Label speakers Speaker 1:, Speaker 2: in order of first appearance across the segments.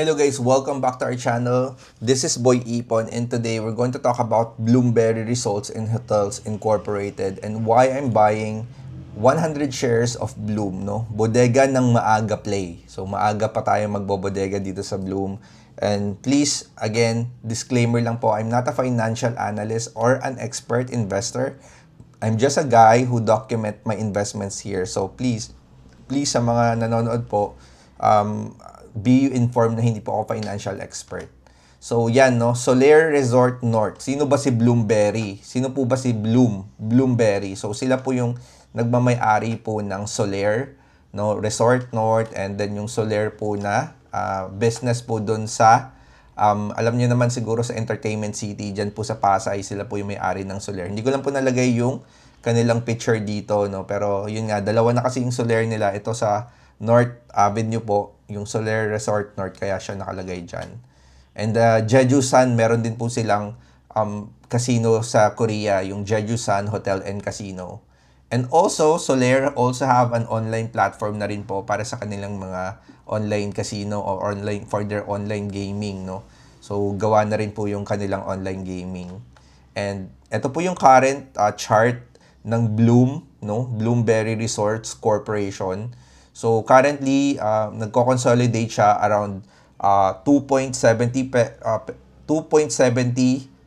Speaker 1: Hello guys, welcome back to our channel. This is Boy Ipon and today we're going to talk about Bloomberry Results in Hotels Incorporated and why I'm buying 100 shares of Bloom, no? Bodega ng maaga play. So maaga pa tayo magbobodega dito sa Bloom. And please, again, disclaimer lang po, I'm not a financial analyst or an expert investor. I'm just a guy who document my investments here. So please sa mga nanonood po, be informed na hindi po ako financial expert. So yan, no, Solaire Resort North. Sino ba si Bloomberry? Sino po ba si Bloomberry? So sila po yung nagmamay-ari po ng Solaire, no, Resort North, and then yung Solaire po na business po doon sa alam niyo naman siguro sa Entertainment City, diyan po sa Pasay, sila po yung may-ari ng Solaire. Hindi ko lang po nalagay yung kanilang picture dito, no, pero yun nga, dalawa na kasi yung Solaire nila. Ito sa North Avenue po, yung Solaire Resort North, kaya siya nakalagay dyan. And Jeju-san, meron din po silang casino sa Korea, yung Jeju-san Hotel and Casino. And also, Solaire also have an online platform na rin po para sa kanilang mga online casino or online for their online gaming, no. So gawa na rin po yung kanilang online gaming. And ito po yung current chart ng Bloom, no, Bloomberry Resorts Corporation. So currently, nagko-consolidate siya around 2.70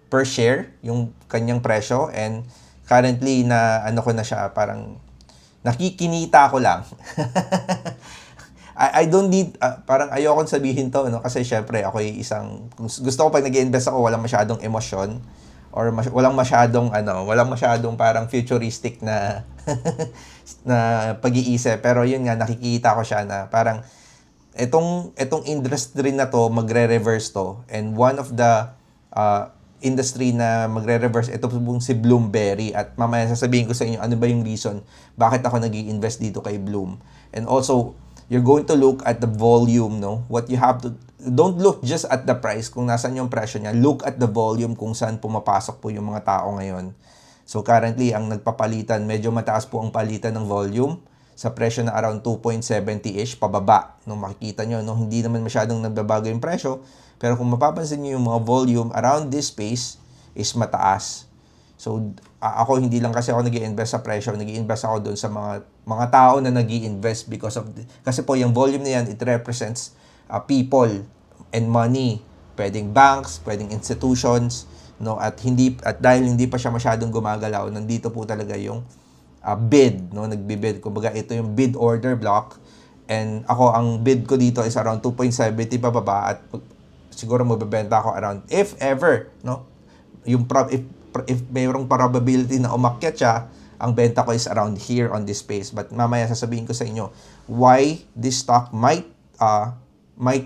Speaker 1: per share yung kanyang presyo, and currently na ano ko na siya, parang nakikinita ko lang. I don't need parang ayoko sabihin to, no, kasi syempre ako ay gusto ko pag nag-i-invest ako walang masyadong emosyon or walang masyadong parang futuristic na na pag-iisip, pero yun nga, nakikita ko siya na parang itong industry na to magre-reverse to, and one of the industry na magre-reverse ito pong si Bloomberry, at mamaya sasabihin ko sa inyo ano ba yung reason bakit ako nag-i-invest dito kay Bloom. And also, you're going to look at the volume, no? What you have to, don't look just at the price kung nasaan yung presyo niya. Look at the volume kung saan pumapasok po yung mga tao ngayon. So currently, ang nagpapalitan, medyo mataas po ang palitan ng volume sa presyo na around 2.70-ish pababa. No, makikita nyo, no, hindi naman masyadong nagbabago yung presyo. Pero kung mapapansin nyo yung mga volume around this space is mataas. So ako, hindi lang kasi ako nag-i-invest sa presyo, nag-i-invest ako doon sa mga tao na nag-i-invest because of kasi po yung volume na yan, it represents people and money. Pwedeng banks, pwedeng institutions, no, at dahil hindi pa siya masyadong gumagalaw, nandito po talaga yung bid, no, nagbi-bid. Kumbaga ito yung bid order block, and ako, ang bid ko dito is around 2.70 pababa, at siguro mabebenta ako around, if ever, no, yung if mayroong probability na umakyat siya, ang benta ko is around here on this space. But mamaya sasabihin ko sa inyo why this stock might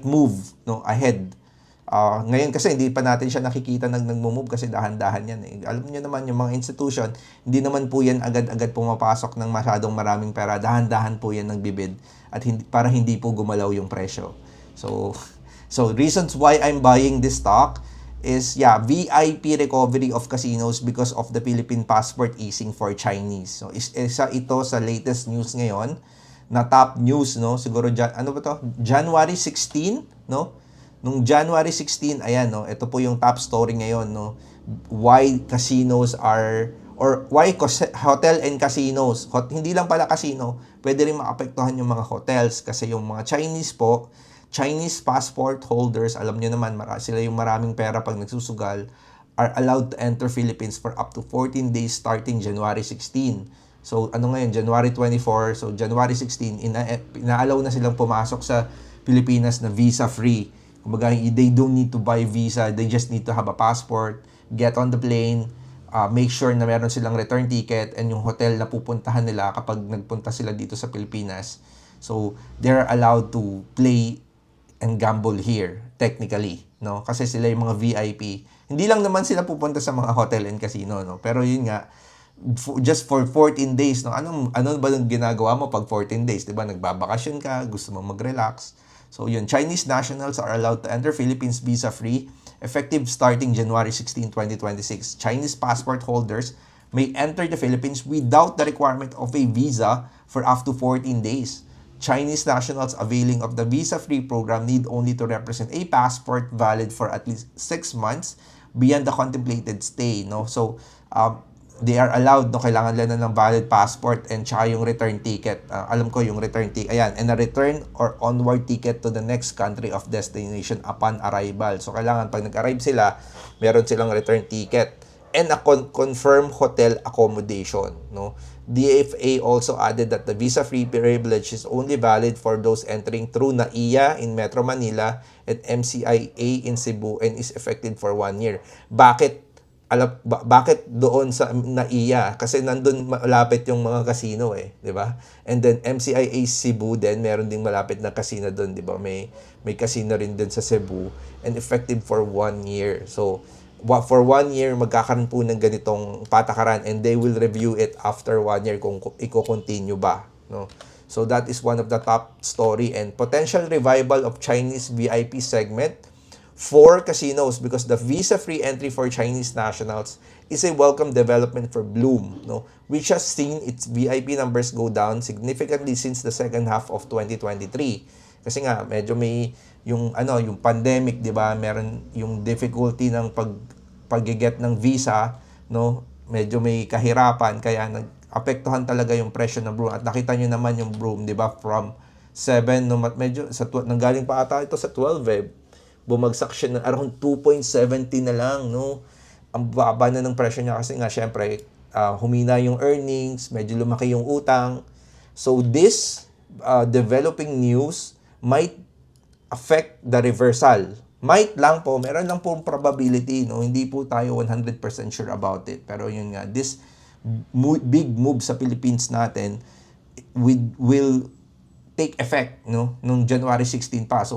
Speaker 1: move, no, ahead. Ngayon kasi hindi pa natin siya nakikita nag-move kasi dahan-dahan yan. Alam niyo naman yung mga institution, hindi naman po yan agad-agad pumapasok ng masyadong maraming pera. Dahan-dahan po yan nagbibid, at para hindi po gumalaw yung presyo. So reasons why I'm buying this stock is, VIP recovery of casinos because of the Philippine passport easing for Chinese. So isa ito sa latest news ngayon, na top news, no, siguro ano ba to? January 16, no? Nung January 16, ayan, no, ito po yung top story ngayon, no, why casinos are, or why hotel and casinos, hindi lang pala casino, pwede rin maapektuhan yung mga hotels, kasi yung mga Chinese passport holders, alam niyo naman, sila yung maraming pera pag nagsusugal, are allowed to enter Philippines for up to 14 days starting January 16. So ano ngayon, January 24, so January 16, ina-allow na silang pumasok sa Pilipinas na visa-free. Kumbaga, they don't need to buy visa, they just need to have a passport, get on the plane, make sure na meron silang return ticket, and yung hotel na pupuntahan nila kapag nagpunta sila dito sa Pilipinas. So they're allowed to play and gamble here, technically, no? Kasi sila yung mga VIP. Hindi lang naman sila pupunta sa mga hotel and casino, no? Pero yun nga, just for 14 days, no? Ano ba yung ginagawa mo pag 14 days? Diba? Nagbabakasyon ka, gusto mo mag-relax. So yun, Chinese nationals are allowed to enter Philippines visa-free, effective starting January 16, 2026. Chinese passport holders may enter the Philippines without the requirement of a visa for up to 14 days. Chinese nationals availing of the visa-free program need only to represent a passport valid for at least 6 months beyond the contemplated stay, no? So, they are allowed, no? Kailangan lang ng valid passport and tsaka yung return ticket. Alam ko yung return ticket, ayan, and a return or onward ticket to the next country of destination upon arrival. So, kailangan pag nag-arrive sila, meron silang return ticket and a confirmed hotel accommodation, no? DFA also added that the visa-free privilege is only valid for those entering through NAIA in Metro Manila and MCIA in Cebu and is effective for 1 year. Bakit doon sa NAIA? Kasi nandun malapit yung mga casino di ba? And then MCIA Cebu din, meron ding malapit na casino doon, di ba? May casino rin doon sa Cebu and effective for 1 year. So, for 1 year, magkakaroon po ng ganitong patakaran and they will review it after 1 year kung i-continue ba, no? So that is one of the top story and potential revival of Chinese VIP segment for casinos because the visa-free entry for Chinese nationals is a welcome development for Bloom, no? Which has seen its VIP numbers go down significantly since the second half of 2023. Kasi nga medyo may yung pandemic, 'di ba? Meron yung difficulty ng pag-get ng visa, no? Medyo may kahirapan kaya nag-apektuhan talaga yung presyo ng Bloom. At nakita niyo naman yung Bloom, 'di ba? From 7 no medyo nanggaling pa ata ito sa 12 bumagsak siya ng around 2.70 na lang, no? Ang baba na ng presyo niya kasi nga syempre humina yung earnings, medyo lumaki yung utang. So this developing news might affect the reversal. Might lang po, meron lang pong probability, no? Hindi po tayo 100% sure about it. Pero yun nga, this big move sa Philippines natin will take effect, no? Nung January 16 pa. So,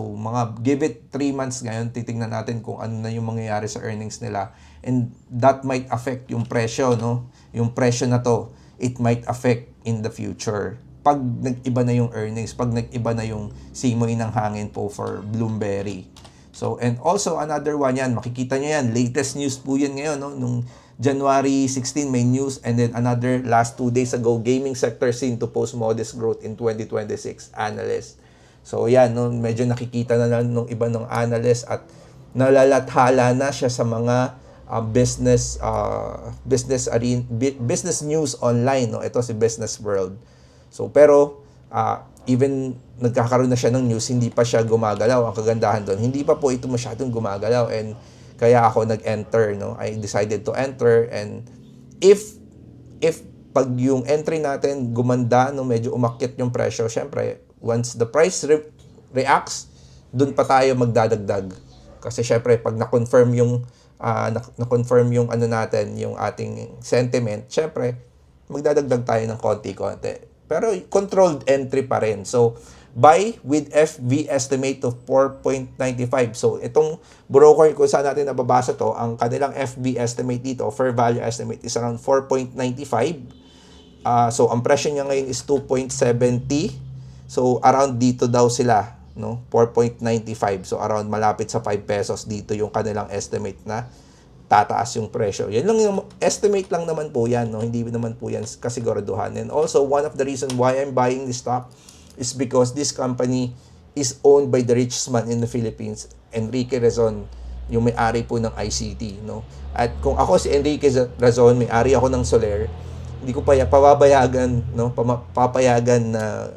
Speaker 1: give it 3 months ngayon, titingnan natin kung ano na yung mangyayari sa earnings nila. And that might affect yung presyo, no? Yung presyo na to, it might affect in the future. Pag nag-iba na yung earnings, pag nag-iba na yung simoy ng hangin po for Bloomberry. So, and also another one yan, makikita nyo yan, latest news po yan ngayon, no? Nung January 16 may news and then another last 2 days ago, gaming sector seen to post modest growth in 2026, analyst. So, yan, no? Medyo nakikita na lang nung iba ng analyst at nalalathala na siya sa mga business news online, no? Ito si Business World. So, pero, even nagkakaroon na siya ng news, hindi pa siya gumagalaw. Ang kagandahan doon, hindi pa po ito masyadong gumagalaw. And kaya ako nag-enter, no? I decided to enter. And if pag yung entry natin gumanda, no, medyo umakyat yung presyo, syempre, once the price reacts, doon pa tayo magdadagdag. Kasi syempre, pag na-confirm yung ano natin, yung ating sentiment, syempre, magdadagdag tayo ng konti-konti. Pero controlled entry pa rin. So, buy with FV estimate of 4.95. So, itong broker, kung saan natin nababasa to, ang kanilang FV estimate dito, fair value estimate, is around 4.95. So, ang presyo niya ngayon is 2.70. So, around dito daw sila, no? 4.95. So, around malapit sa 5 pesos dito yung kanilang estimate na tataas yung presyo. Yan lang yung estimate lang naman po yan, no? Hindi naman po yan kasiguraduhan. And also, one of the reason why I'm buying this stock is because this company is owned by the richest man in the Philippines, Enrique Razon, yung may-ari po ng ICT, no? At kung ako si Enrique Razon, may-ari ako ng Soler, hindi ko papayagan, no? Papayagan na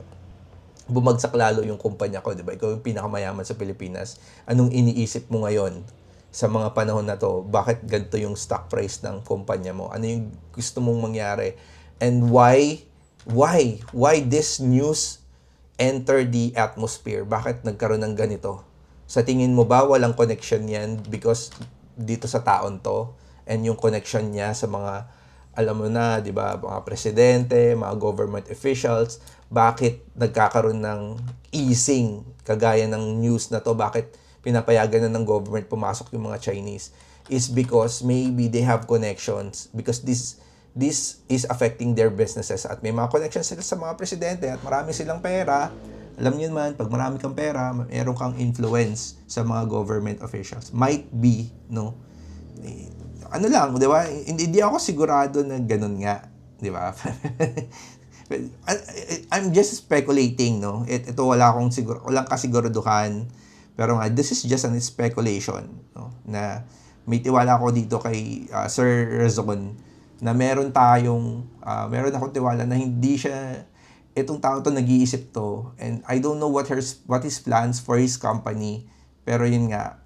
Speaker 1: bumagsak lalo yung kumpanya ko, di ba? Ikaw yung pinakamayaman sa Pilipinas. Anong iniisip mo ngayon sa mga panahon na to? Bakit ganito yung stock price ng kumpanya mo? Ano yung gusto mong mangyari? And why this news enter the atmosphere? Bakit nagkaroon ng ganito? Sa tingin mo ba walang connection yan because dito sa taon to? And yung connection niya sa mga, alam mo na, di ba, mga presidente, mga government officials, bakit nagkakaroon ng easing kagaya ng news na to? Bakit pinapayagan na ng government pumasok yung mga Chinese? Is because maybe they have connections because this is affecting their businesses at may mga connections sila sa mga presidente at marami silang pera. Alam niyo naman, pag marami kang pera, meron kang influence sa mga government officials. Might be, no? Ano lang, di ba? Hindi ako sigurado na ganun nga, di ba? I'm just speculating, no? Ito walang kasiguraduhan. Pero nga, this is just an speculation, no? Na may tiwala ako dito kay Sir Rezon na meron akong tiwala na hindi siya itong tao to nag-iisip to, and I don't know what his plans for his company, pero yun nga,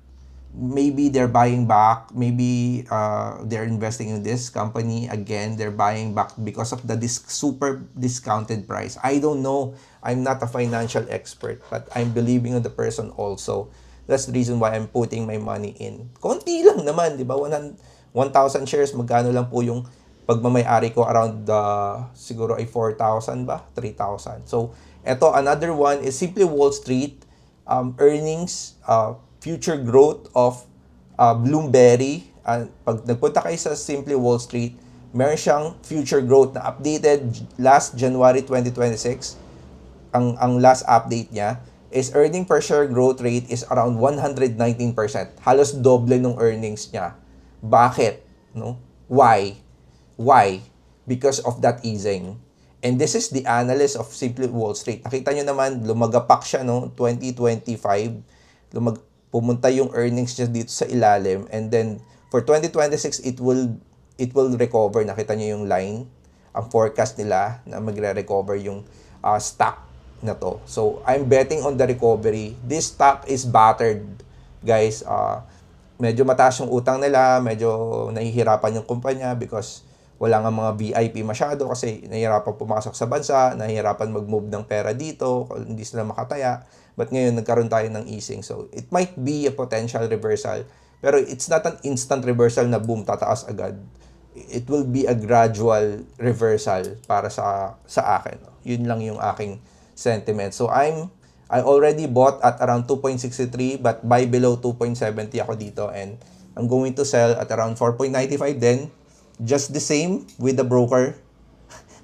Speaker 1: maybe they're buying back, maybe they're investing in this company again, they're buying back because of the super discounted price. I don't know, I'm not a financial expert, but I'm believing on the person also. That's the reason why I'm putting my money in. Konti lang naman, di ba? 1,000 shares, magkano lang po yung pagmamay-ari ko, around siguro ay 4,000 ba? 3,000. So, eto, another one is Simply Wall Street, earnings, future growth of Bloomberry. Pag nagpunta kayo sa Simply Wall Street, meron siyang future growth na updated last January 2026. Ang last update niya is earning per share growth rate is around 119%. Halos doble ng earnings niya. Bakit? No? Why? Because of that easing. And this is the analyst of Simply Wall Street. Nakita nyo naman, lumagapak siya, no? 2025. Pumunta yung earnings niya dito sa ilalim. And then, for 2026, it will recover. Nakita nyo yung line. Ang forecast nila na magre-recover yung stock na to. So, I'm betting on the recovery. This stock is battered, guys. Medyo mataas yung utang nila, medyo nahihirapan yung kumpanya because wala nga mga VIP masyado kasi nahihirapan pumasok sa bansa, nahihirapan mag-move ng pera dito, hindi sila makataya. But ngayon, nagkaroon tayo ng easing. So, it might be a potential reversal. Pero it's not an instant reversal na boom, tataas agad. It will be a gradual reversal para sa akin. Yun lang yung aking sentiment. So, I already bought at around 2.63 but buy below 2.70 ako dito, and I'm going to sell at around 4.95 then. Just the same with the broker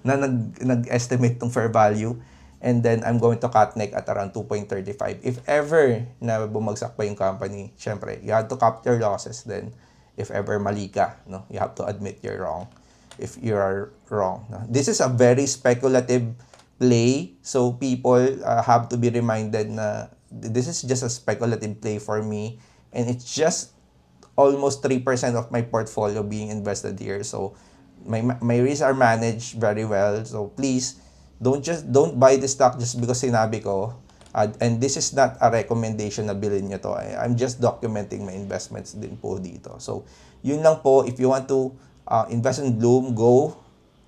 Speaker 1: na nag-estimate ng fair value, and then I'm going to cut neck at around 2.35. If ever na bumagsak pa yung company, syempre, you have to cap your losses then. If ever mali ka, no? You have to admit you're wrong. If you are wrong. No? This is a very speculative play, so people have to be reminded na this is just a speculative play for me, and it's just almost 3% of my portfolio being invested here. So my risks are managed very well. So please don't buy this stock just because sinabi ko. And this is not a recommendation na bilhin nyo to. I'm just documenting my investments din po dito. So yun lang po. If you want to invest in Bloom, go.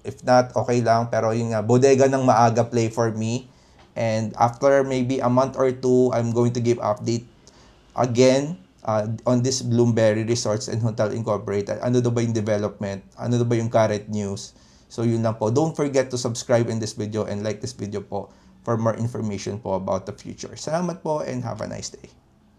Speaker 1: If not, okay lang. Pero yun nga, bodega ng maaga play for me. And after maybe a month or two, I'm going to give update again on this Bloomberry Resorts and Hotel Incorporated. Ano daw ba yung development? Ano daw ba yung current news? So yun lang po. Don't forget to subscribe in this video and like this video po for more information po about the future. Salamat po and have a nice day.